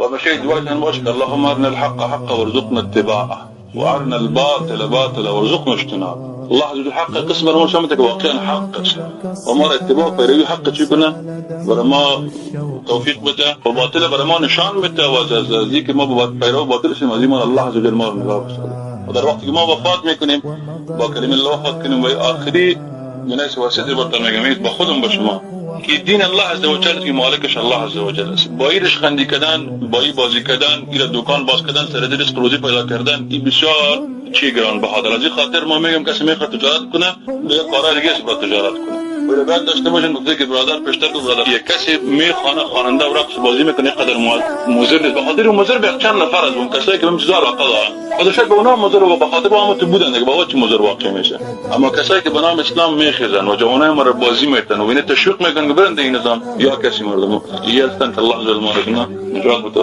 وبشيء دلوقتي نبشر اللهم ارنا الحق حقا وارزقنا اتباعه وارنا الباطل باطلا وارزقنا اجتنابه. الله عز وجل حق قسم برما شامتك واقعا حق ومر اتباع پیروی حق چی کنه برما توفیق بده و باطل برما نشان بده و از که ما با پیرو باطل شیم از ایمان الله عز وجل ما رو نگاه بسازه. و در وقتی که ما وفات میکنیم با کلمه الله وفات کنیم و آخری جنایت واسطه برتر میگم با خودم با شما که دین الله عز وجل که مالکش الله عز وجل است. با ایرش خندی کردن، با ای بازی کردن، ایرا دکان باز کردن، سر رزق روزی پیدا کردن، این بسیار چی گران بهادر. از این خاطر ما میگم کسی میخواد تجارت کنه، دیگه کارهای دیگه است برای تجارت کنه. ولی بعد داشته باشین گفته که برادر پیشتر که برادر یک کسی میخوانه خواننده و رقص بازی میکنه قدر مضر نیست. به خاطر مضر به چند نفر از اون کسایی که بهش علاقه دارن. خدا شاید به اونها مضر و به خاطر اونها تو بودن دیگه با چه مضر واقع میشه. اما کسایی که به نام اسلام میخیزن و جوانای ما رو بازی میکنن و اینه تشویق میکنن که برن این نظام یا کسی مردم. یه هستن که الله جل جلاله نجات بده.